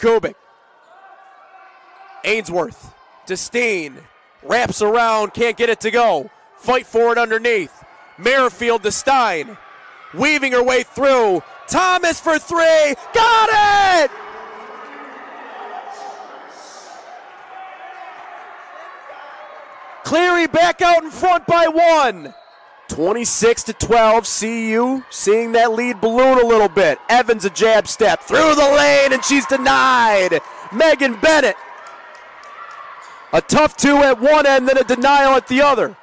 Kubik. Ainsworth to Steen. Wraps around, can't get it to go. Fight for it underneath. Merrifield to Stein. Weaving her way through. Thomas for three. Got it! Cleary back out in front by one. 26-12, CU seeing that lead balloon a little bit. Evans a jab step through the lane and she's denied. Megan Bennett. A tough two at one end, then a denial at the other.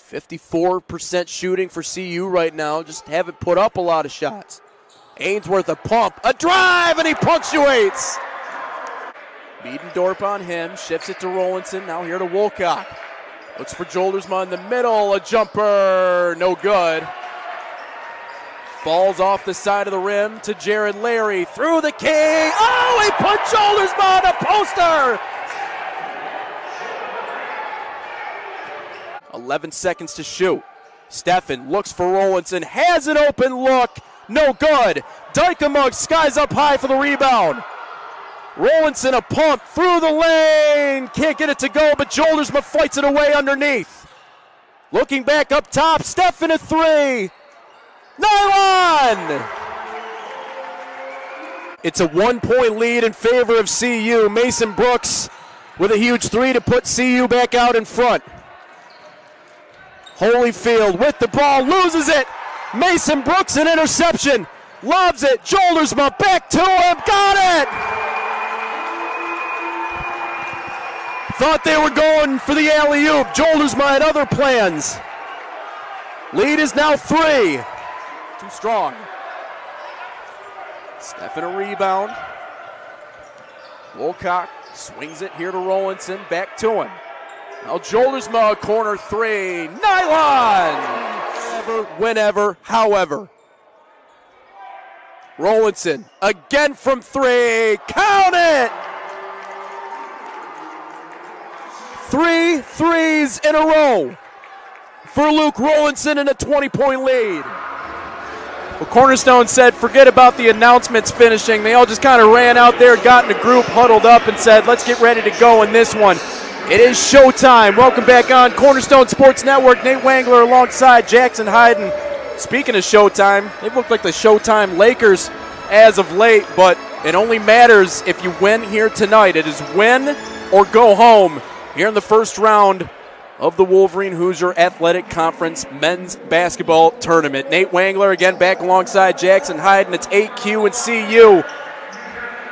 54% shooting for CU right now. Just haven't put up a lot of shots. Ainsworth a pump, a drive, and he punctuates. Miedendorp on him, shifts it to Rowlandson, now here to Wolcock. Looks for Joldersma in the middle, a jumper, no good. Falls off the side of the rim to Jared Larry, through the king. Oh, he put Joldersma on a poster! 11 seconds to shoot. Steffen looks for Rowlandson, has an open look, no good. Dykemug skies up high for the rebound. Rowlandson a pump through the lane, can't get it to go, but Joldersma fights it away underneath. Looking back up top, Steffen a three. Nylon! It's a 1-point lead in favor of CU. Mason Brooks with a huge three to put CU back out in front. Holyfield with the ball, loses it. Mason Brooks an interception, loves it. Joldersma back to him, got it! Thought they were going for the alley-oop. Joldersma had other plans. Lead is now 3. Too strong. Steffen a rebound. Wolcock swings it here to Rowlandson. Back to him. Now Joldersma a corner three. Nylon! Whenever, however. Rowlandson again from three. Count it! 3 threes in a row for Luke Rowlandson in a 20-point lead. Well, Cornerstone said, forget about the announcements finishing. They all just kind of ran out there, got in a group, huddled up, and said, let's get ready to go in this one. It is showtime. Welcome back on Cornerstone Sports Network. Nate Wangler alongside Jackson Hayden. Speaking of showtime, they've looked like the Showtime Lakers as of late, but it only matters if you win here tonight. It is win or go home here in the first round of the Wolverine Hoosier Athletic Conference Men's Basketball Tournament. Nate Wangler again back alongside Jackson Hayden. It's 8Q and CU.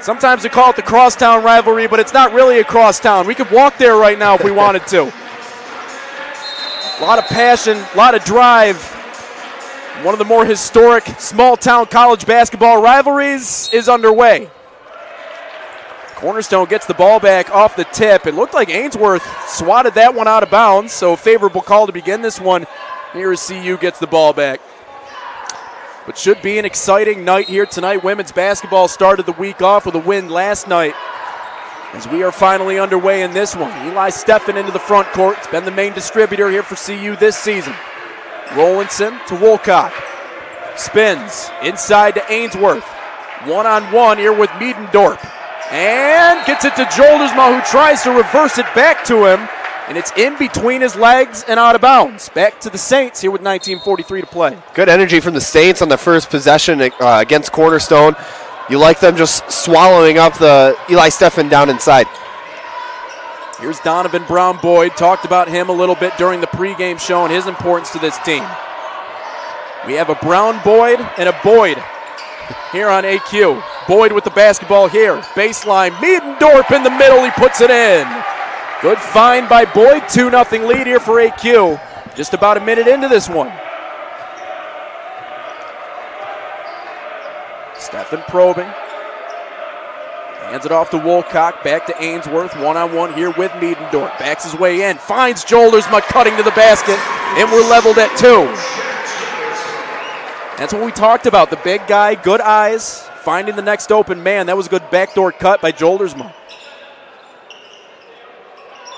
Sometimes they call it the crosstown rivalry, but it's not really a crosstown. We could walk there right now if we wanted to. A lot of passion, a lot of drive. One of the more historic small-town college basketball rivalries is underway. Cornerstone gets the ball back off the tip. It looked like Ainsworth swatted that one out of bounds, so a favorable call to begin this one. Here as CU gets the ball back. But should be an exciting night here tonight. Women's basketball started the week off with a win last night, as we are finally underway in this one. Eli Steffen into the front court. It's been the main distributor here for CU this season. Rowlandson to Wolcock. Spins inside to Ainsworth. One-on-one here with Miedendorp. And gets it to Joldersma, who tries to reverse it back to him. And it's in between his legs and out of bounds. Back to the Saints here with 19:43 to play. Good energy from the Saints on the first possession against Cornerstone. You like them just swallowing up the Eli Steffen down inside. Here's Donovan Brown-Boyd. Talked about him a little bit during the pregame show and his importance to this team. We have a Brown-Boyd and a Boyd here on AQ. Boyd with the basketball here. Baseline, Miedendorp in the middle, he puts it in. Good find by Boyd, 2-0 lead here for AQ. Just about a minute into this one. Steffen probing. Hands it off to Wolcock, back to Ainsworth, one-on-one here with Miedendorp. Backs his way in, finds Joldersma cutting to the basket, and we're leveled at 2. That's what we talked about, the big guy, good eyes, finding the next open man. That was a good backdoor cut by Joldersma.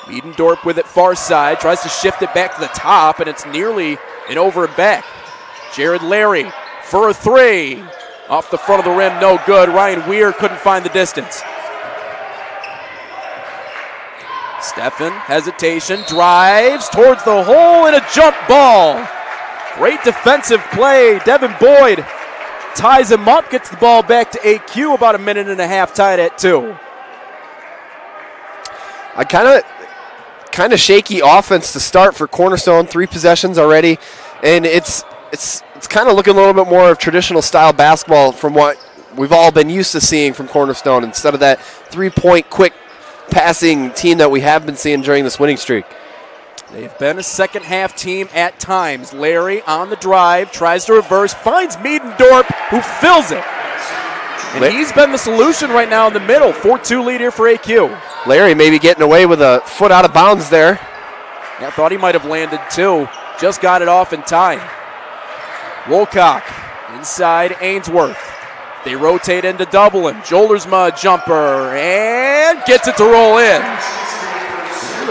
Miedendorp with it far side, tries to shift it back to the top, and it's nearly an over and back. Jared Larry for a three. Off the front of the rim, no good. Ryan Weir couldn't find the distance. Steffen, hesitation, drives towards the hole and a jump ball. Great defensive play. Devin Boyd ties him up, gets the ball back to AQ, about a minute and a half tied at 2. I kind of shaky offense to start for Cornerstone. 3 possessions already, and it's kind of looking a little bit more of traditional style basketball from what we've all been used to seeing from Cornerstone instead of that 3-point quick passing team that we have been seeing during this winning streak. They've been a second half team at times. Larry on the drive, tries to reverse, finds Miedendorp, who fills it. And he's been the solution right now in the middle. 4-2 lead here for AQ. Larry maybe getting away with a foot out of bounds there. Yeah, I thought he might have landed too. Just got it off in time. Wolcock inside Ainsworth. They rotate into double him. Jolersma jumper and gets it to roll in.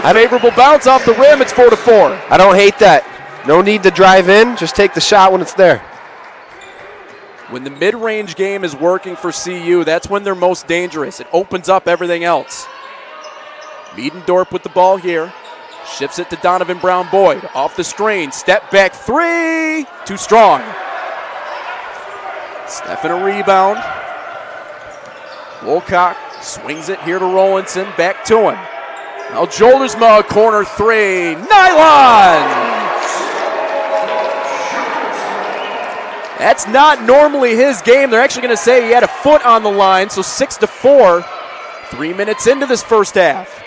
A favorable bounce off the rim. It's 4-4. I don't hate that. No need to drive in. Just take the shot when it's there. When the mid-range game is working for CU, that's when they're most dangerous. It opens up everything else. Miedendorp with the ball here. Shifts it to Donovan Brown-Boyd. Off the screen. Step back 3. Too strong. Steffen a rebound. Wolcock swings it here to Rollinson. Back to him. Now Jolersma, corner 3. Nylon! That's not normally his game. They're actually going to say he had a foot on the line, so 6-4. 3 minutes into this first half.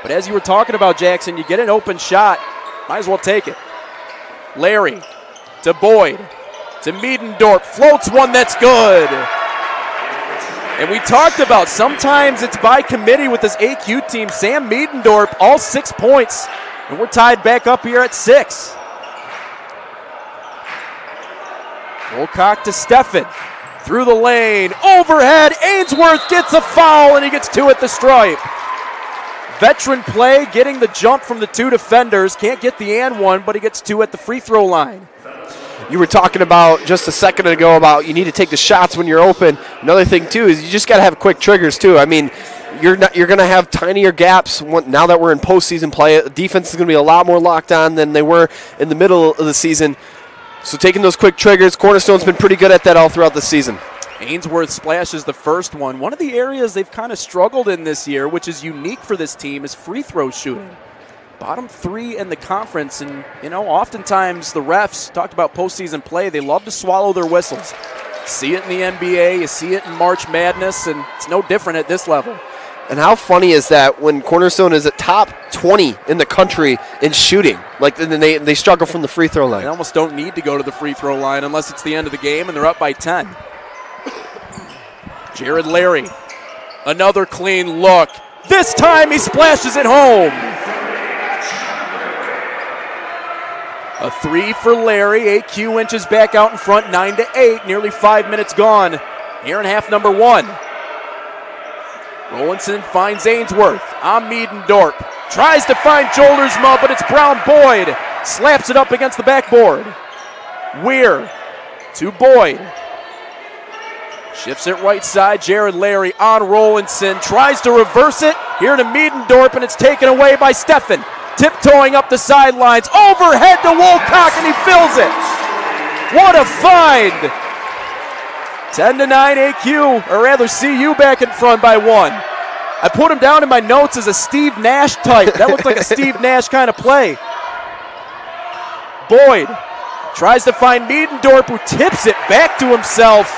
But as you were talking about, Jackson, you get an open shot, might as well take it. Larry to Boyd to Miedendorp, floats one that's good. And we talked about sometimes it's by committee with this AQ team. Sam Miedendorp, all 6 points, and we're tied back up here at 6. Wolcock to Steffen, through the lane, overhead, Ainsworth gets a foul, and he gets 2 at the stripe. Veteran play, getting the jump from the 2 defenders. Can't get the and one, but he gets 2 at the free throw line. You were talking about just a second ago about you need to take the shots when you're open. Another thing, too, is you just got to have quick triggers, too. I mean, you're going to have tinier gaps now that we're in postseason play. The defense is going to be a lot more locked on than they were in the middle of the season. So taking those quick triggers, Cornerstone's been pretty good at that all throughout the season. Ainsworth splashes the first one. One of the areas they've kind of struggled in this year, which is unique for this team, is free throw shooting. Bottom 3 in the conference, and, you know, oftentimes the refs, talked about postseason play, they love to swallow their whistles. See it in the NBA, you see it in March Madness, and it's no different at this level. And how funny is that when Cornerstone is at top 20 in the country in shooting? Like, they struggle from the free throw line. They almost don't need to go to the free throw line unless it's the end of the game and they're up by 10. Jared Larry, another clean look. This time he splashes it home. A 3 for Larry. AQ inches back out in front, 9-8. Nearly 5 minutes gone here in half number 1. Rollinson finds Ainsworth on Miedendorp. Tries to find Jolersma, but it's Brown-Boyd. Slaps it up against the backboard. Weir to Boyd. Shifts it right side. Jared Larry on Rollinson. Tries to reverse it. Here to Miedendorp, and it's taken away by Steffen. Tiptoeing up the sidelines. Overhead to Wolcock, and he fills it. What a find. 10-9 AQ, or rather CU back in front by 1. I put him down in my notes as a Steve Nash type. That looked like a Steve Nash kind of play. Boyd tries to find Miedendorp, who tips it back to himself.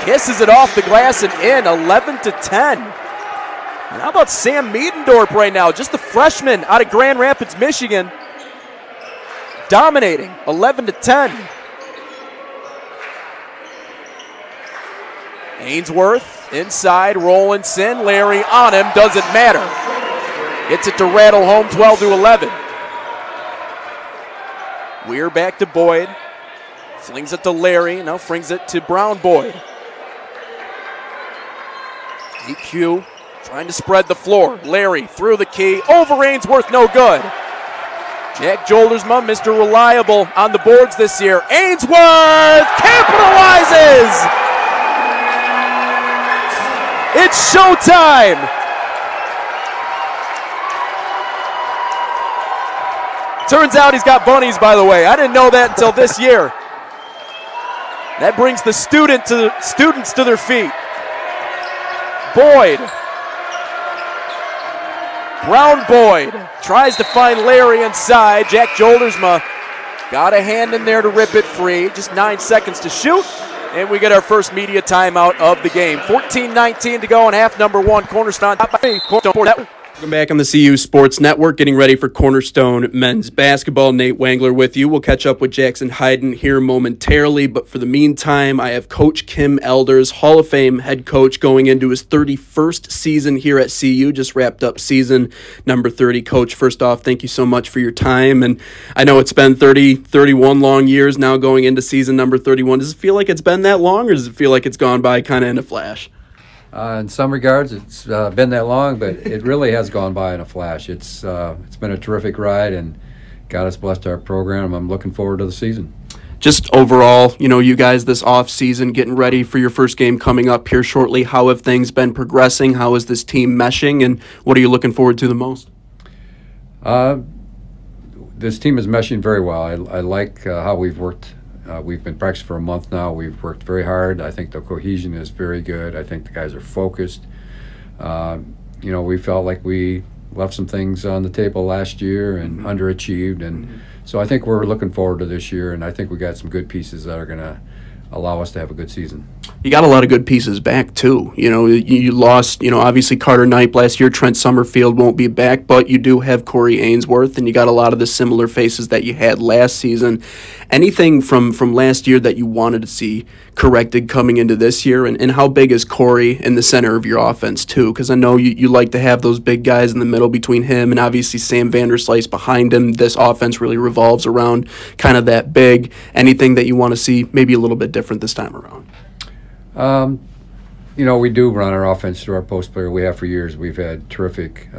Kisses it off the glass and in, 11-10. And how about Sam Miedendorp right now? Just the freshman out of Grand Rapids, Michigan. Dominating, 11-10. Ainsworth inside, Rollinson. Larry on him, doesn't matter. Gets it to rattle home, 12-11. Weir back to Boyd. Flings it to Larry, now flings it to Brown-Boyd. EQ trying to spread the floor. Larry through the key, over Ainsworth, no good. Jack Joldersma, Mr. Reliable on the boards this year. Ainsworth capitalizes! It's showtime! Turns out he's got bunnies, by the way. I didn't know that until this year. That brings the students to their feet. Boyd. Brown Boyd tries to find Larry inside. Jack Joldersma got a hand in there to rip it free. Just 9 seconds to shoot. And we get our first media timeout of the game. 14-19 to go in half number one. Cornerstone Sports Network. Welcome back on the CU Sports Network, getting ready for Cornerstone men's basketball. Nate Wangler with you. We'll catch up with Jackson Hayden here momentarily, but for the meantime, I have Coach Kim Elders, Hall of Fame head coach, going into his 31st season here at CU. Just wrapped up season number 30. Coach, first off, thank you so much for your time, and I know it's been 31 long years now going into season number 31. Does it feel like it's been that long, or does it feel like it's gone by kind of in a flash? In some regards, it's been that long, but it really has gone by in a flash. It's been a terrific ride, and God has blessed our program. I'm looking forward to the season. Just overall, you guys this off season getting ready for your first game coming up here shortly. How have things been progressing? How is this team meshing, and what are you looking forward to the most? This team is meshing very well. I like how we've worked. We've been practicing for a month now. We've worked very hard. I think the cohesion is very good. I think the guys are focused. We felt like we left some things on the table last year and underachieved. And so I think we're looking forward to this year, and I think we got some good pieces that are going to allow us to have a good season. You got a lot of good pieces back, too. You lost, obviously Carter Knipe last year. Trent Summerfield won't be back, but you do have Corey Ainsworth, and you got a lot of the similar faces that you had last season. Anything from last year that you wanted to see corrected coming into this year, and how big is Corey in the center of your offense, too? Because I know you like to have those big guys in the middle between him and obviously Sam Vanderslice behind him. This offense really revolves around kind of that big. Anything that you want to see maybe a little bit different this time around? We do run our offense through our post player. We have for years. We've had terrific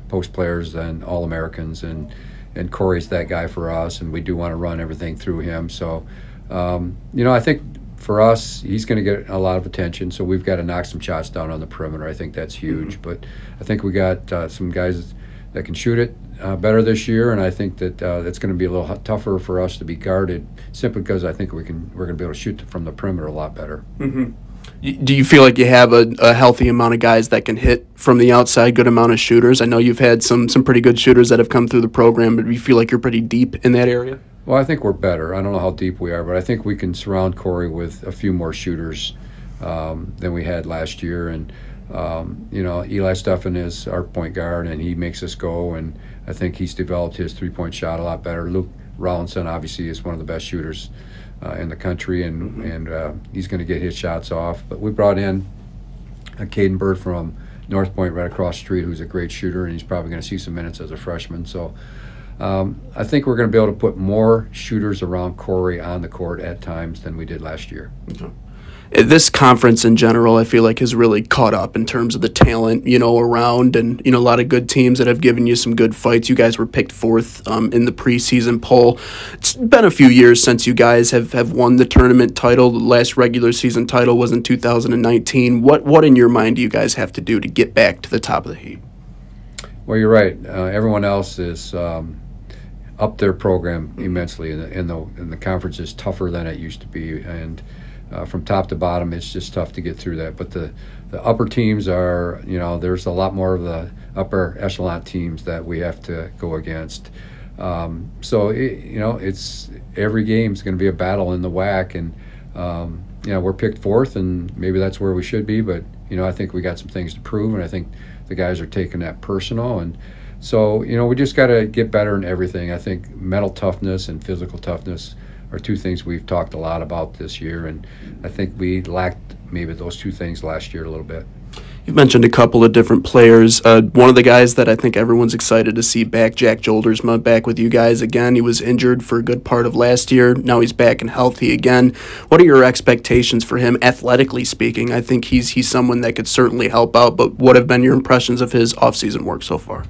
post players and All-Americans, and Corey's that guy for us, and we do want to run everything through him. So, I think for us, he's going to get a lot of attention, so we've got to knock some shots down on the perimeter. I think that's huge. But I think we got some guys that can shoot it better this year, and I think that it's going to be a little tougher for us to be guarded simply because I think we're going to be able to shoot from the perimeter a lot better. Do you feel like you have a healthy amount of guys that can hit from the outside, good amount of shooters? I know you've had some pretty good shooters that have come through the program, but do you feel like you're pretty deep in that area? Well, I think we're better. I don't know how deep we are, but I think we can surround Corey with a few more shooters than we had last year. And, Eli Steffen is our point guard, and he makes us go, and I think he's developed his three-point shot a lot better. Luke Rollinson obviously is one of the best shooters in the country, and he's going to get his shots off. But we brought in Caden Bird from North Point right across the street, who's a great shooter, and he's probably going to see some minutes as a freshman. So I think we're going to be able to put more shooters around Corey on the court at times than we did last year. Okay. This conference in general, I feel like, has really caught up in terms of the talent, around, and, a lot of good teams that have given you some good fights. You guys were picked fourth in the preseason poll. It's been a few years since you guys have won the tournament title. The last regular season title was in 2019. What in your mind do you guys have to do to get back to the top of the heap? Well, you're right. Everyone else is up their program immensely, and the conference is tougher than it used to be, and from top to bottom, it's just tough to get through that. But the upper teams are, there's a lot more of the upper echelon teams that we have to go against. It's every game is going to be a battle in the WAC, and we're picked fourth, and maybe that's where we should be. But I think we got some things to prove, and I think the guys are taking that personal, and so we just got to get better in everything. I think mental toughness and physical toughness are two things we've talked a lot about this year, and I think we lacked maybe those two things last year a little bit. You've mentioned a couple of different players. One of the guys that I think everyone's excited to see back, Jack Joldersma, back with you guys again. He was injured for a good part of last year. Now he's back and healthy again. What are your expectations for him, athletically speaking? I think he's someone that could certainly help out, but what have been your impressions of his offseason work so far?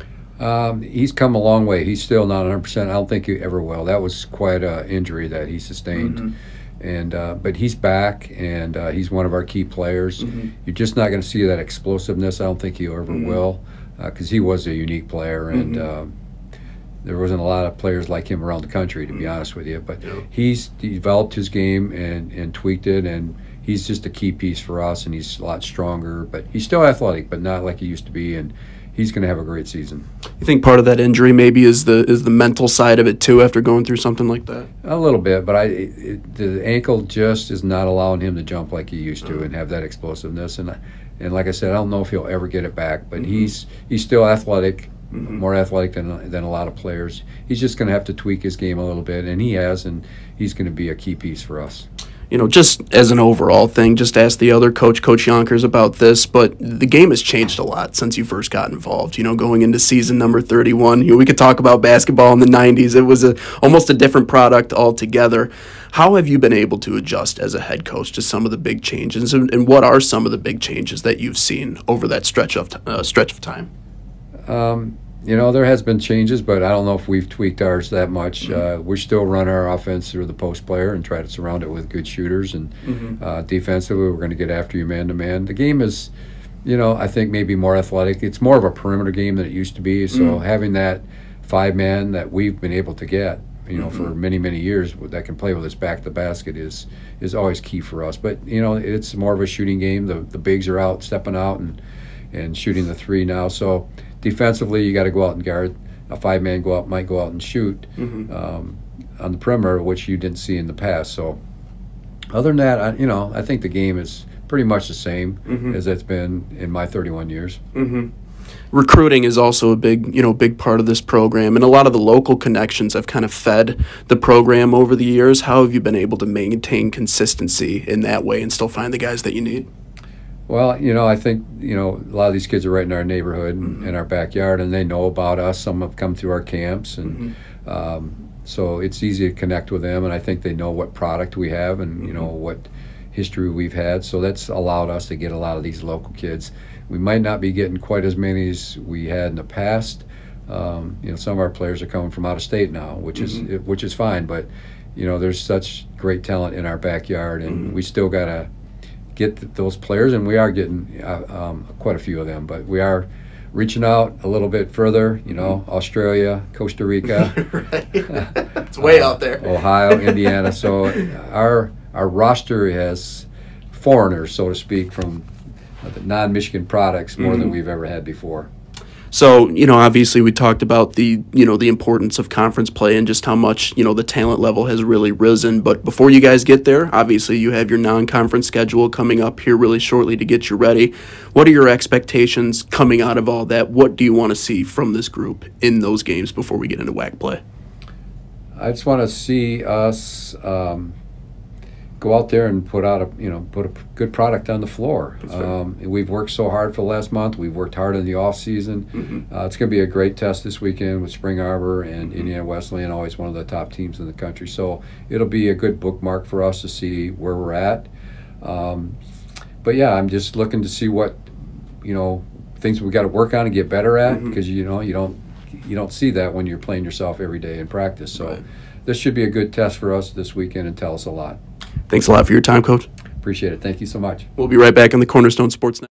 He's come a long way. He's still not 100%. I don't think he ever will. That was quite an injury that he sustained. And but he's back, and he's one of our key players. You're just not going to see that explosiveness. I don't think he ever will, because he was a unique player, and there wasn't a lot of players like him around the country, to be honest with you. But he's developed his game and tweaked it, and he's just a key piece for us, and he's a lot stronger. But he's still athletic, but not like he used to be, and he's going to have a great season. You think part of that injury maybe is the mental side of it too, after going through something like that? A little bit, but the ankle just is not allowing him to jump like he used to and have that explosiveness. And like I said, I don't know if he'll ever get it back, but he's still athletic, more athletic than a lot of players. He's just going to have to tweak his game a little bit, and he has, and he's going to be a key piece for us. You know, just as an overall thing, just ask the other coach, Coach Yonkers, about this, but the game has changed a lot since you first got involved. You know, going into season number 31, we could talk about basketball in the 90s. It was almost a different product altogether. How have you been able to adjust as a head coach to some of the big changes, and what are some of the big changes that you've seen over that stretch of time? You know, there has been changes, but I don't know if we've tweaked ours that much. We still run our offense through the post player and try to surround it with good shooters. And defensively, we're going to get after you man-to-man. The game is, you know, I think maybe more athletic. It's more of a perimeter game than it used to be. So having that 5-man that we've been able to get, you know, for many, many years that can play with us back to the basket is always key for us. But, you know, it's more of a shooting game. The bigs are out, stepping out and shooting the three now. So defensively, you got to go out and guard. A 5-man might go out and shoot on the perimeter, which you didn't see in the past. So other than that, I think the game is pretty much the same as it's been in my 31 years. Recruiting is also a big part of this program, and a lot of the local connections have kind of fed the program over the years. How have you been able to maintain consistency in that way and still find the guys that you need? Well, you know, I think, you know, a lot of these kids are right in our neighborhood and in our backyard, and they know about us. Some have come through our camps, and so it's easy to connect with them, and I think they know what product we have and, you know, what history we've had. So that's allowed us to get a lot of these local kids. We might not be getting quite as many as we had in the past. You know, some of our players are coming from out of state now, which is fine, but, you know, there's such great talent in our backyard, and we still got to get those players, and we are getting quite a few of them, but we are reaching out a little bit further, you know, Australia, Costa Rica. It's way out there. Ohio, Indiana. So our roster has foreigners, so to speak, from the non-Michigan products more than we've ever had before. So, you know, obviously we talked about the importance of conference play and just how much, you know, the talent level has really risen. But before you guys get there, obviously you have your non-conference schedule coming up here really shortly to get you ready. What are your expectations coming out of all that? What do you want to see from this group in those games before we get into WAC play? I just want to see us go out there and put a good product on the floor. We've worked so hard for the last month. We've worked hard in the off season. It's going to be a great test this weekend with Spring Arbor and Indiana Wesleyan, always one of the top teams in the country. So it'll be a good bookmark for us to see where we're at. But yeah, I'm just looking to see what, you know, things we got to work on and get better at, because you know you don't see that when you're playing yourself every day in practice. So this should be a good test for us this weekend and tell us a lot. Thanks a lot for your time, Coach. Appreciate it. Thank you so much. We'll be right back on the Cornerstone Sports Network.